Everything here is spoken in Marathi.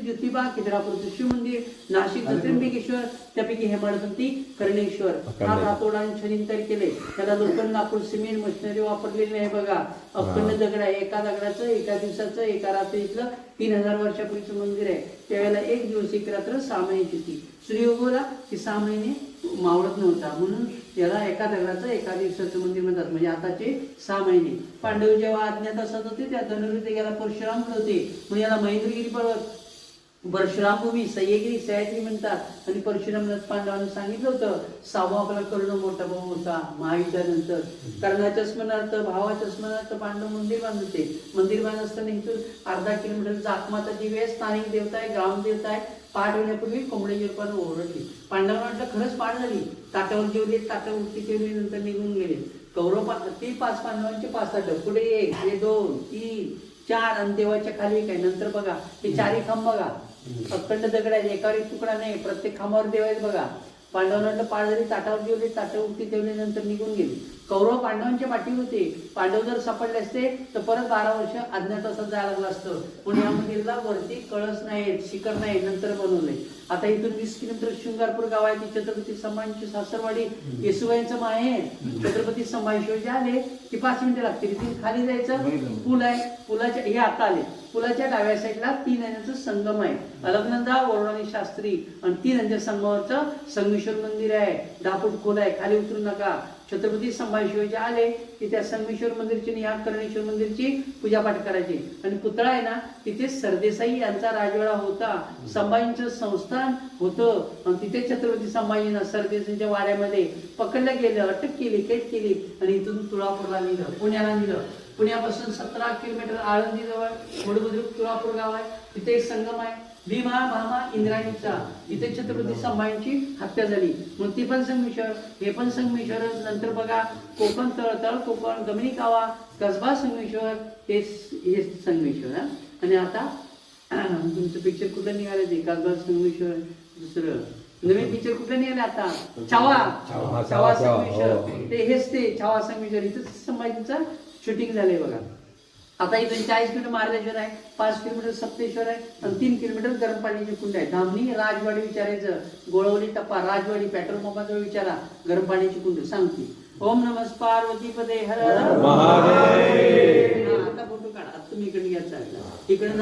ज्योतिबा, खिद्रापूरचं शिवमंदिर, नाशिकचं त्र्यंबकेश्वर, त्यापैकी हेमाडपंथी कर्णेश्वर हा हातोडाने छान तयार केले. त्याला लोखंड, लाकूड, सिमेंट मशिनरी वापरलेली आहे बघा. अखंड दगड आहे. एका दगडाचं एका दिवसाचं एका रात्रीतलं 3000 वर्षापूर्वीचं मंदिर आहे. त्यावेळेला एक दिवस एक रात्र 6 महिन्याची होती. सूर्य उगवला की 6 महिने मावळत नव्हता, म्हणून याला एका दगडाचं एका दिवसाचं मंदिर म्हणतात. म्हणजे आताचे 6 महिने. पांडव जेव्हा अज्ञात असत होते त्या धनुर्विद्या याला परशुराम होते, म्हणून याला महेंद्रगिरी पर्वत, परशुराम भूमी, सह्यागिरी, सह्याद्री म्हणतात. आणि परशुराम पांडवांनी सांगितलं होतं 6वा आपला कर्ण मोठा भाऊ होता. महायुद्धानंतर कर्णाच्या स्मरणार्थ, भावाच्या स्मरणार्थ पांडव मंदिर बांधत होते. मंदिर बांधत असताना इथून अर्धा किलोमीटर जातमाता देवी आहे, स्थानिक देवता आहे, ग्रामदेवता आहे. पाठ होण्यापूर्वी कोंबड्याची रूपानं ओरडली. पांडवांना वाटलं खरंच पाठ झाली. ताटावर जेवले, ताटावर उलटी ठेवली, नंतर निघून गेले. कौरव ती 5 पांडवांचे 5 ताट, पुढे 1, हे 2, 3, 4 आणि देवाच्या खाली एक आहे. नंतर बघा हे 4ही खांब बघा, अखंड दगड आहे, एकावर एक तुकडा नाही, प्रत्येक खांबावर देव आहेत बघा. पांडवांना वाटलं पाठ झाली, ताटावर जेवले, ताटावर उलटी ठेवले, नंतर निघून गेले. कौरव पांडवांच्या पाठी होते. पांडव जर सापडले असते तर परत 12 वर्ष अज्ञातवासात जायला लागलं असतं. पण या मंदिराला वरती कळस नाही, शिखर नाही, नंतर बनवलंय. आता इथून 20 किलोमीटर शृंगारपूर गाव आहे. ती छत्रपती संभाजींची सासरवाडी, येसुबाईंचं माहेर. छत्रपती संभाजी शिवाजी आले की 5 मिनिटं लागतील. इथून खाली जायचं, पूल आहे, पुलाच्या हे आता आले, पुलाच्या डाव्या साईडला 3 नद्यांचं संगम आहे. अलकनंदा, वरुण आणि शास्त्री, आणि 3 नद्यांच्या संगमावरचं संगमेश्वर मंदिर आहे. 10 फूट खोल आहे, खाली उतरू नका. छत्रपती संभाजी शिवाजी आले की त्या संगमेश्वर मंदिरची आणि या कर्णेश्वर मंदिरची पूजापाठ करायची. आणि पुतळा आहे ना, तिथे सरदेसाई यांचा राजवाडा होता, संभाजींचं संस्थान होतं. आणि तिथे छत्रपती संभाजींना सरदेसाईच्या वाड्यामध्ये पकडलं गेलं, अटक केली, कैद केली आणि इथून तुळापूरला नेलं, पुण्याला नेलं. पुण्यापासून 17 किलोमीटर आळंदी जवळ वडबुद्रुक तुळापूर गाव आहे. तिथे एक संगम आहे, भीमा, भामा, इंद्रायणीचा. इथे छत्रपती संभाजींची हत्या झाली. मग ती पण संगमेश्वर, हे पण संगमेश्वर. नंतर बघा कोकण, तळतळ कोकण, गमणी कावा, कसबा संगमेश्वर, हे संगमेश्वर. आणि आता तुमचं पिक्चर कुठं निघाले ते कसबा संगमेश्वर. दुसरं नवीन पिक्चर कुठं निघाले आता, छावा संगमेश्वर. ते हेच ते छावा संगमेश्वर. इथं संभाजीचं शूटिंग झालंय बघा. आता इथून 40 किलोमीटर महाबळेश्वर आहे, 5 किलोमीटर सप्तेश्वर आहे, आणि 3 किलोमीटर गरम पाण्याची कुंड आहे. धामणी, राजवाडी विचारायचं, गोळवली टप्पा, राजवाडी, पेट्रोल पंपाजवळ विचारा, गरम पाण्याची कुंड सांगते. ओम नमः पार्वती पदे हर हर महादेव. आता फोटो काढा, तुम्ही इकडे घ्यायचा इकडे.